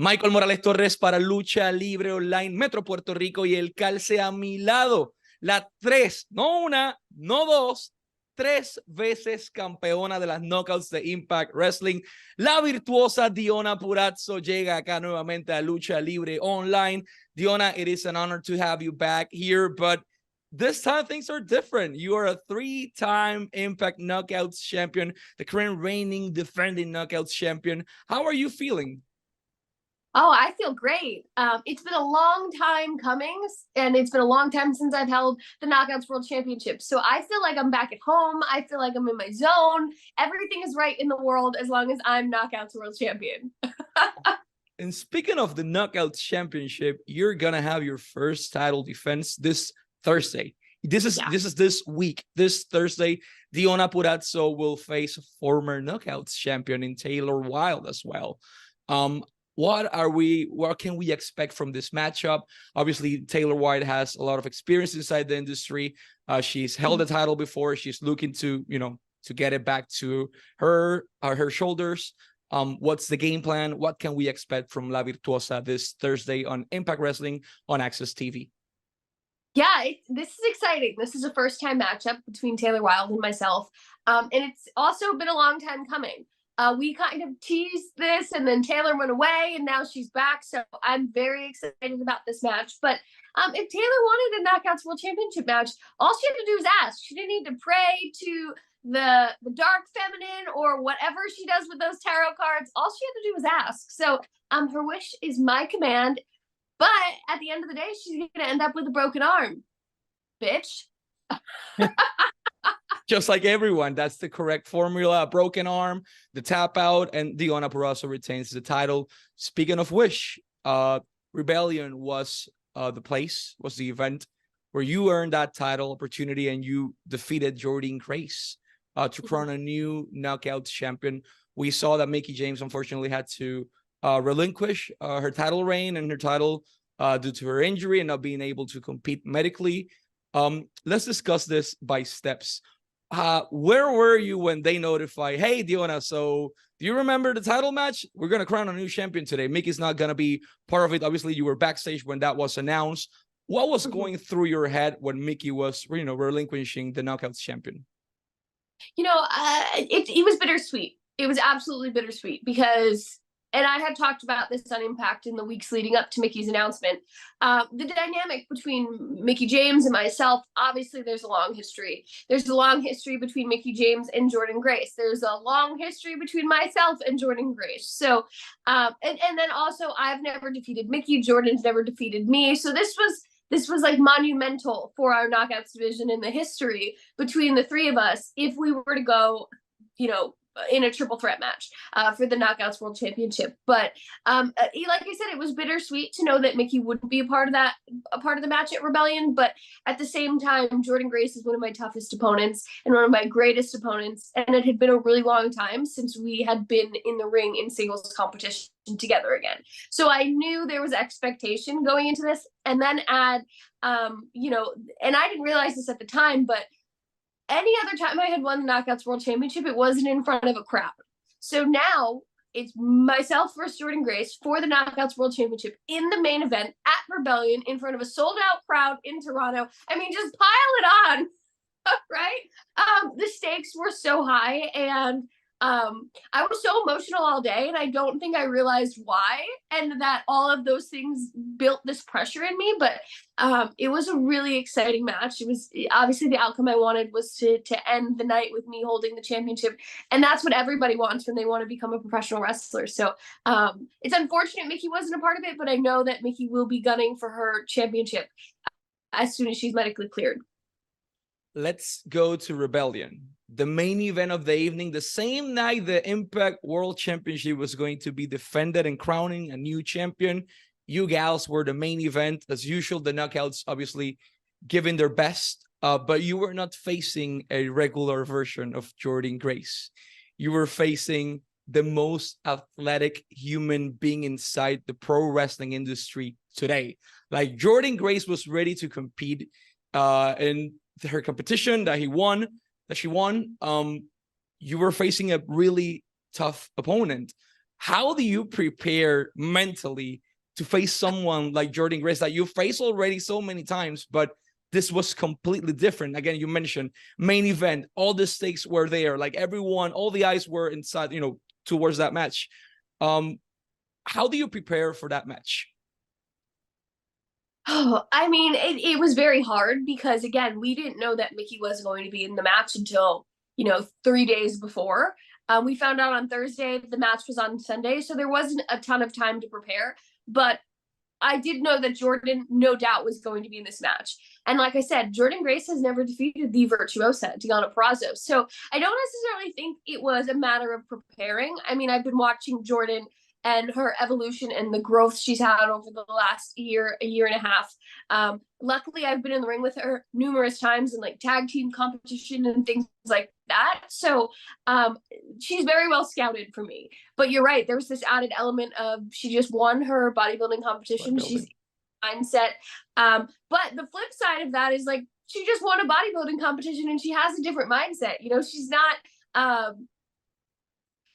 Michael Morales Torres para Lucha Libre Online, Metro Puerto Rico, y el calce a mi lado, la 3, no una, no dos, 3 veces campeona de las knockouts de Impact Wrestling, la virtuosa Deonna Purrazzo llega acá nuevamente a Lucha Libre Online. Deonna, it is an honor to have you back here, but this time things are different. You are a 3-time Impact Knockouts champion, the current reigning defending Knockouts champion. How are you feeling? Oh, I feel great. It's been a long time coming, and it's been a long time since I've held the Knockouts World Championship. So I feel like I'm back at home. I feel like I'm in my zone. Everything is right in the world as long as I'm Knockouts World Champion. And speaking of the Knockouts Championship, you're gonna have your first title defense this Thursday. This is this week. This Thursday, Deonna Purrazzo will face former Knockouts champion in Taylor Wilde as well. What can we expect from this matchup? Obviously, Taylor Wilde has a lot of experience inside the industry. She's held the title before. She's looking to, to get it back to her shoulders. What's the game plan? What can we expect from La Virtuosa this Thursday on Impact Wrestling on Access TV? Yeah, this is exciting. This is a first-time matchup between Taylor Wilde and myself. And it's also been a long time coming. We kind of teased this, and then Taylor went away, and now she's back. So I'm very excited about this match. But if Taylor wanted a Knockouts World Championship match, all she had to do was ask. She didn't need to pray to the dark feminine or whatever she does with those tarot cards. All she had to do was ask. So her wish is my command. But at the end of the day, she's going to end up with a broken arm, bitch. Just like everyone, that's the correct formula. A broken arm, the tap out, and Deonna Purrazzo retains the title. Speaking of which, Rebellion was the event where you earned that title opportunity and you defeated Jordynne Grace to crown a new Knockouts champion. We saw that Mickie James unfortunately had to relinquish her title reign and her title due to her injury and not being able to compete medically. Let's discuss this by steps. Where were you when they notified, hey, Deonna, so do you remember the title match? We're going to crown a new champion today. Mickey's not going to be part of it. Obviously, you were backstage when that was announced. What was going through your head when Mickie was, relinquishing the Knockouts champion? It was bittersweet. It was absolutely bittersweet because, and I had talked about this on Impact in the weeks leading up to Mickie's announcement, the dynamic between Mickie James and myself, obviously there's a long history. There's a long history between Mickie James and Jordynne Grace. There's a long history between myself and Jordynne Grace. So, and then also I've never defeated Mickie. Jordynne's never defeated me. So this was like monumental for our Knockouts division in the history between the three of us if we were to go, in a triple threat match for the Knockouts World Championship. But like I said, it was bittersweet to know that Mickie wouldn't be a part of the match at Rebellion. But at the same time, Jordynne Grace is one of my toughest opponents and one of my greatest opponents. And it had been a really long time since we had been in the ring in singles competition together again. So I knew there was expectation going into this. And then add, and I didn't realize this at the time, but any other time I had won the Knockouts World Championship, it wasn't in front of a crowd. So now it's myself versus Jordynne Grace for the Knockouts World Championship in the main event at Rebellion in front of a sold-out crowd in Toronto. I mean, just pile it on, right? The stakes were so high, and I was so emotional all day, and I don't think I realized why, and that all of those things built this pressure in me. But it was a really exciting match. It was obviously the outcome I wanted was to end the night with me holding the championship, and that's what everybody wants when they want to become a professional wrestler. So it's unfortunate Mickie wasn't a part of it, but I know that Mickie will be gunning for her championship as soon as she's medically cleared. Let's go to Rebellion, the main event of the evening, the same night the Impact World Championship was going to be defended and crowning a new champion. You gals were the main event. As usual, the Knockouts obviously giving their best, but you were not facing a regular version of Jordynne Grace. You were facing the most athletic human being inside the pro wrestling industry today. Like, Jordynne Grace was ready to compete in her competition that she won. You were facing a really tough opponent. how do you prepare mentally to face someone like Jordan Grace that you faced already so many times, but this was completely different? Again, you mentioned main event, all the stakes were there, like everyone, all the eyes were inside, you know, towards that match. How do you prepare for that match? Oh, I mean, it was very hard because, again, we didn't know that Mickey was going to be in the match until, 3 days before. We found out on Thursday the match was on Sunday, so there wasn't a ton of time to prepare. But I did know that Jordan, no doubt, was going to be in this match. And like I said, Jordan Grace has never defeated the virtuosa, Deonna Purrazzo. So I don't necessarily think it was a matter of preparing. I mean, I've been watching Jordan and her evolution and the growth she's had over the last year, a year and a half. Luckily, I've been in the ring with her numerous times in like tag team competition and things like that. So she's very well scouted for me. But you're right, there was this added element of she just won her bodybuilding competition. She's mindset. But the flip side of that is like she just won a bodybuilding competition and she has a different mindset. She's not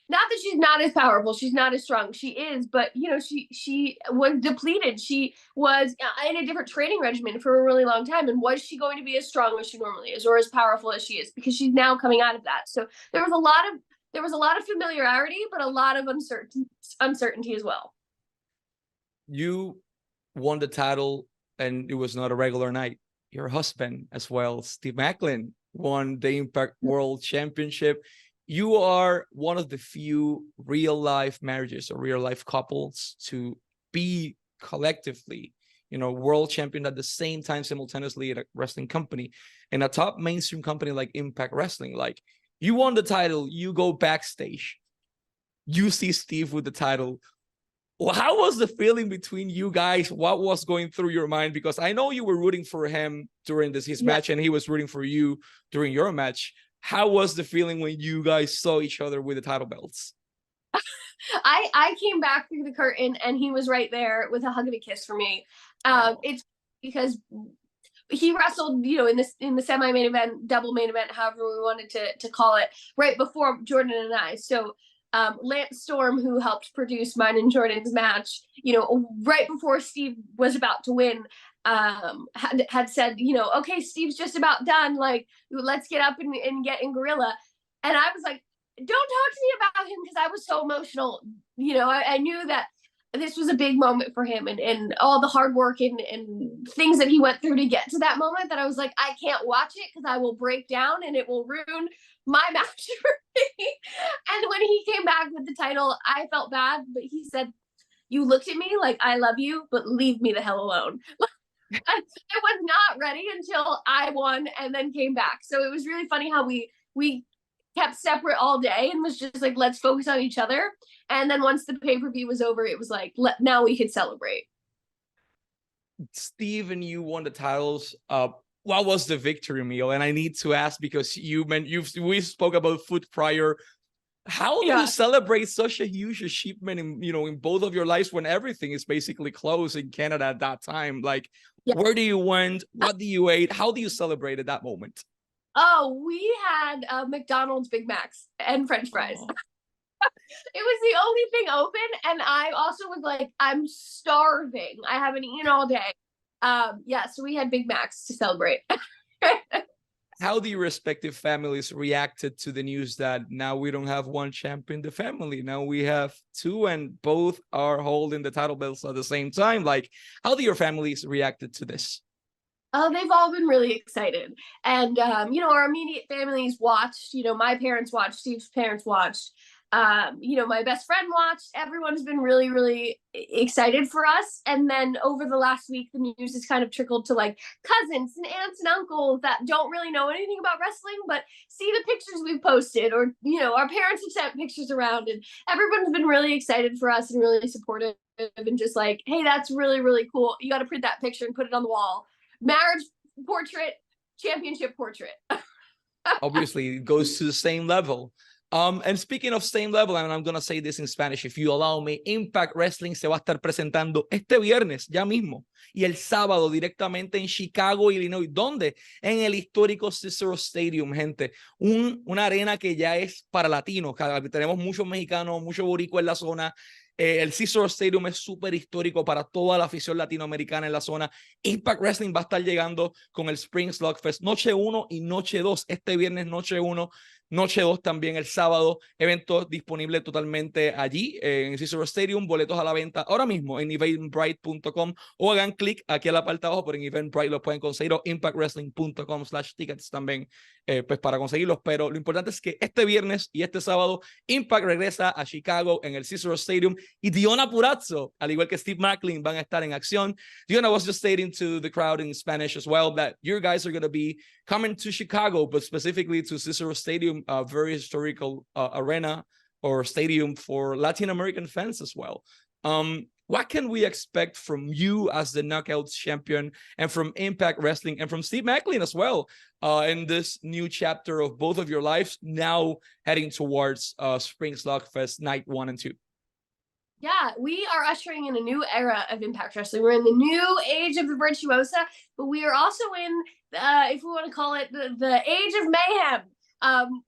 that she's not as powerful, she's not as strong, she is, but she was depleted. She was in a different training regimen for a really long time, and was she going to be as strong as she normally is or as powerful as she is? Because she's now coming out of that. So there was a lot of familiarity, but a lot of uncertainty as well. You won the title, and it was not a regular night. Your husband as well, Steve Macklin, won the Impact World Championship. You are one of the few real-life marriages or real-life couples to be collectively, world champion at the same time simultaneously at a wrestling company, and a top mainstream company like Impact Wrestling. Like, you won the title, you go backstage, you see Steve with the title. Well, how was the feeling between you guys? What was going through your mind? Because I know you were rooting for him during his match, and he was rooting for you during your match. How was the feeling when you guys saw each other with the title belts? I came back through the curtain and he was right there with a hug and a kiss for me. It's because he wrestled, in the semi-main event, double main event, however we wanted to call it, right before Jordan and I. So Lance Storm, who helped produce mine and Jordan's match, right before Steve was about to win, had said, okay, Steve's just about done. Like, let's get up and get in Gorilla. And I was like, don't talk to me about him, because I was so emotional. I knew that this was a big moment for him, and all the hard work and things that he went through to get to that moment, that I was like, I can't watch it because I will break down and it will ruin my match for me. And when he came back with the title, I felt bad, but he said, you looked at me like, I love you, but leave me the hell alone. I was not ready until I won and then came back. So it was really funny how we kept separate all day and was just like, let's focus on each other. And then once the pay-per-view was over, it was like, now we could celebrate. Steve and you won the titles. What was the victory meal? And I need to ask, because we spoke about food prior. How do you celebrate such a huge achievement in both of your lives when everything is basically closed in Canada at that time? Like, where do you went? What do you ate? How do you celebrate at that moment? Oh, we had McDonald's Big Macs and French fries. Oh. It was the only thing open, and I also was like, I'm starving. I haven't eaten all day. So we had Big Macs to celebrate. How do your respective families reacted to the news that now we don't have one champion in the family? Now we have two, and both are holding the title belts at the same time. Like, how do your families reacted to this? They've all been really excited. And, our immediate families watched, my parents watched, Steve's parents watched, my best friend watched. Everyone's been really, really excited for us. And then over the last week, the news has kind of trickled to like cousins and aunts and uncles that don't really know anything about wrestling, but see the pictures we've posted, or, our parents have sent pictures around, and everyone's been really excited for us and really supportive, and just like, hey, that's really, really cool. You got to print that picture and put it on the wall. Marriage portrait, championship portrait. Obviously, it goes to the same level. And speaking of same level, and I'm going to say this in Spanish, if you allow me, Impact Wrestling se va a estar presentando este viernes, ya mismo, y el sábado directamente en Chicago, Illinois. ¿Dónde? En el histórico Cicero Stadium, gente. Una arena que ya es para latinos. Tenemos muchos mexicanos, muchos boricuas en la zona. El Cicero Stadium es súper histórico para toda la afición latinoamericana en la zona. Impact Wrestling va a estar llegando con el Spring Slugfest noche 1 y noche 2. Este viernes noche 1, noche 2 también el sábado. Evento disponible totalmente allí en Cicero Stadium. Boletos a la venta ahora mismo en eventbrite.com o hagan clic aquí a la parte de abajo, pero en Eventbrite los pueden conseguir o impactwrestling.com/tickets también pues para conseguirlos. Pero lo importante es que este viernes y este sábado Impact regresa a Chicago en el Cicero Stadium y Deonna Purrazzo, al igual que Steve Macklin, van a estar en acción. Deonna was just stating to the crowd in Spanish as well that your guys are going to be coming to Chicago, but specifically to Cicero Stadium, a very historical arena or stadium for Latin American fans as well. What can we expect from you as the Knockouts champion and from Impact Wrestling and from Steve Macklin as well in this new chapter of both of your lives, now heading towards Spring Slugfest Night 1 and 2? Yeah, we are ushering in a new era of Impact Wrestling. We're in the new age of the Virtuosa, but we are also in, if we want to call it, the age of mayhem.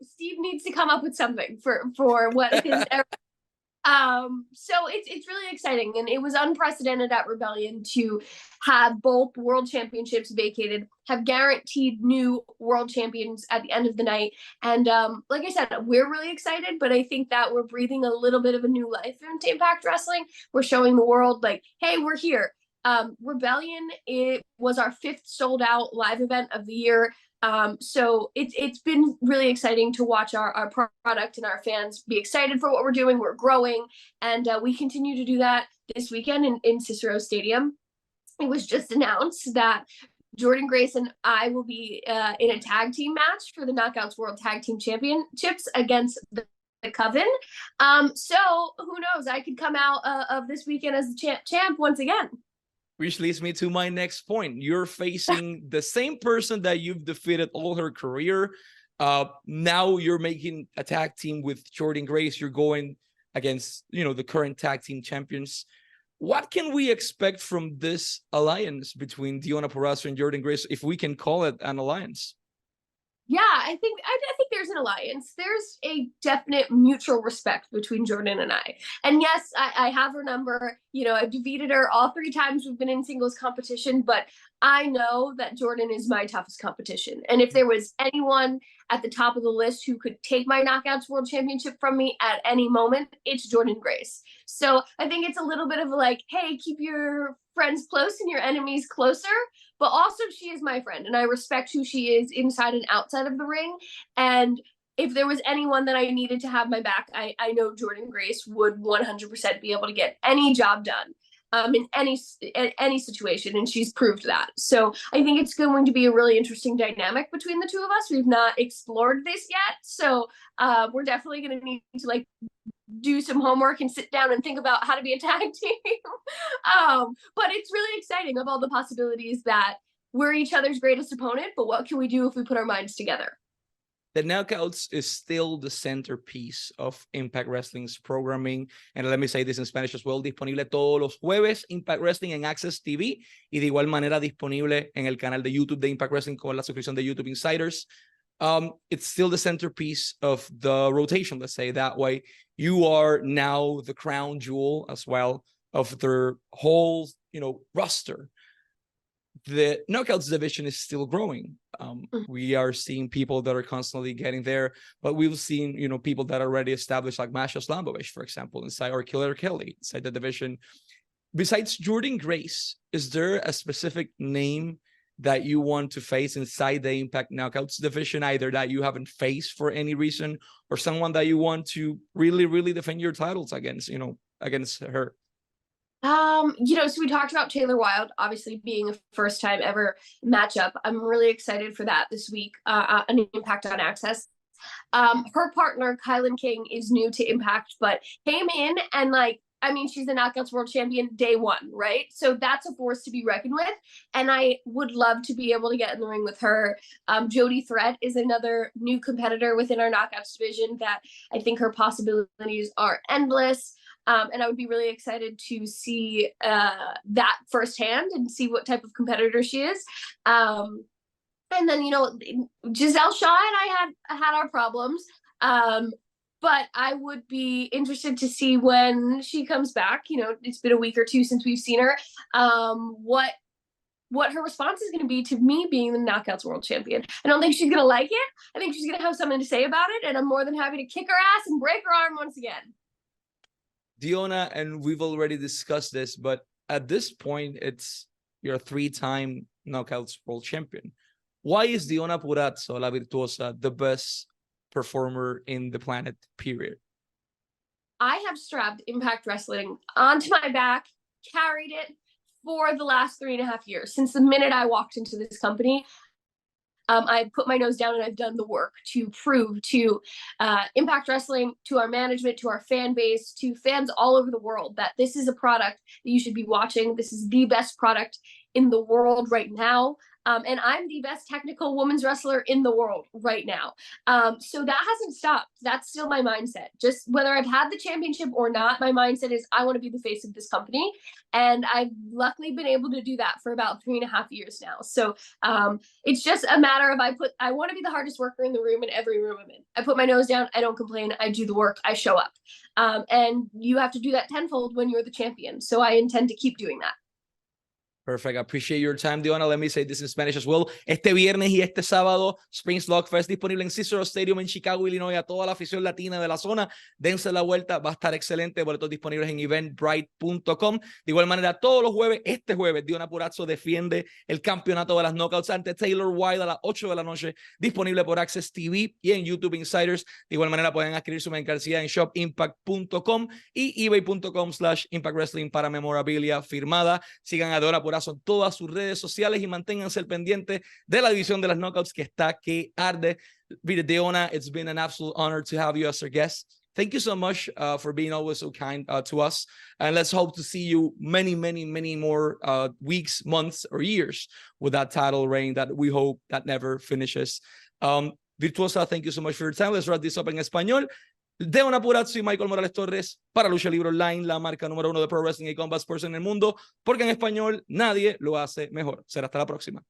Steve needs to come up with something for what his era. So it's really exciting, and it was unprecedented at Rebellion to have both world championships vacated, have guaranteed new world champions at the end of the night. And like I said, we're really excited, but I think that we're breathing a little bit of a new life into Impact Wrestling. We're showing the world, like, hey, we're here. Rebellion, it was our 5th sold out live event of the year. So it's been really exciting to watch our product and our fans be excited for what we're doing. We're growing, and we continue to do that this weekend in Cicero Stadium. It was just announced that Jordynne Grace and I will be in a tag team match for the Knockouts World Tag Team Championships against the Coven. So who knows? I could come out of this weekend as the champ once again. Which leads me to my next point. You're facing the same person that you've defeated all her career. Now you're making a tag team with Jordynne Grace. You're going against, the current tag team champions. What can we expect from this alliance between Deonna Purrazzo and Jordynne Grace, if we can call it an alliance? Yeah, I think there's an alliance. There's a definite mutual respect between Jordynne and I. And yes, I have her number. I've defeated her all 3 times we've been in singles competition, but I know that Jordynne is my toughest competition. And if there was anyone at the top of the list who could take my Knockouts World Championship from me at any moment, it's Jordynne Grace. So I think it's a little bit of like, hey, keep your friends close and your enemies closer. But also, she is my friend, and I respect who she is inside and outside of the ring. And if there was anyone that I needed to have my back, I know Jordynne Grace would 100% be able to get any job done in any situation, and she's proved that. So I think it's going to be a really interesting dynamic between the two of us. We've not explored this yet, so we're definitely going to need to do some homework and sit down and think about how to be a tag team. But it's really exciting of all the possibilities that we're each other's greatest opponent, but what can we do if we put our minds together? The Knockouts is still the centerpiece of Impact Wrestling's programming. And let me say this in Spanish as well. Disponible todos los jueves, Impact Wrestling en Access TV. Y de igual manera disponible en el canal de YouTube de Impact Wrestling con la suscripción de YouTube Insiders. It's still the centerpiece of the rotation, let's say that way. You are now the crown jewel as well of their whole, roster. The Knockouts division is still growing. We are seeing people that are constantly getting there, but we've seen, people that are already established, like Masha Slamovich, for example, inside, or Killer Kelly inside the division. Besides Jordynne Grace, is there a specific name that you want to face inside the Impact Knockouts division, either that you haven't faced for any reason, or someone that you want to really, really defend your titles against, against her? So we talked about Taylor Wilde, obviously being a first time ever matchup. I'm really excited for that this week, an Impact on Access. Her partner, Kylan King, is new to Impact, but came in and I mean, she's the Knockouts World Champion day one, right? So that's a force to be reckoned with. And I would love to be able to get in the ring with her. Jody Threat is another new competitor within our Knockouts division that I think her possibilities are endless. And I would be really excited to see that firsthand and see what type of competitor she is. And then, you know, Giselle Shaw and I had our problems. But I would be interested to see when she comes back. You know, it's been a week or two since we've seen her. What her response is going to be to me being the Knockouts World Champion. I don't think she's going to like it. I think she's going to have something to say about it, and I'm more than happy to kick her ass and break her arm once again. Deonna, and we've already discussed this, but at this point, you're a 3-time Knockouts World Champion. Why is Deonna Purrazzo, La Virtuosa, the best performer in the planet, period? I have strapped Impact Wrestling onto my back, carried it for the last 3.5 years. Since the minute I walked into this company, I put my nose down and I've done the work to prove to Impact Wrestling, to our management, to our fan base, to fans all over the world that this is a product that you should be watching. This is the best product in the world right now. And I'm the best technical women's wrestler in the world right now. So that hasn't stopped. That's still my mindset. Just whether I've had the championship or not, my mindset is I want to be the face of this company. And I've luckily been able to do that for about 3.5 years now. So it's just a matter of I want to be the hardest worker in the room in every room I'm in. I put my nose down. I don't complain. I do the work. I show up. And you have to do that tenfold when you're the champion. So I intend to keep doing that. Perfect. I appreciate your time, Deonna. Let me say this in Spanish as well. Este viernes y este sábado, Springs Lock Fest disponible en Cicero Stadium en Chicago, Illinois. A toda la afición latina de la zona, dense la vuelta. Va a estar excelente. Boletos disponibles en eventbrite.com. De igual manera, todos los jueves, este jueves, Deonna Purrazzo defiende el campeonato de las Knockouts ante Taylor Wilde a las 8 de la noche. Disponible por Access TV y en YouTube Insiders. De igual manera, pueden adquirir su mercancía en shopimpact.com y ebay.com/Impact Wrestling para memorabilia firmada. Sigan a Deonna Purrazzo en todas sus redes sociales y manténganse al pendiente de la división de las Knockouts que está que arde. Deonna, it's been an absolute honor to have you as our guest. Thank you so much for being always so kind to us. And let's hope to see you many, many, many more weeks, months, or years with that title reign that we hope that never finishes. Virtuosa, thank you so much for your time. Let's wrap this up en español. Deonna Purrazzo y Michael Morales Torres para Lucha Libre Online, la marca número 1 de Pro Wrestling y Combat Sports en el mundo, porque en español nadie lo hace mejor. Será hasta la próxima.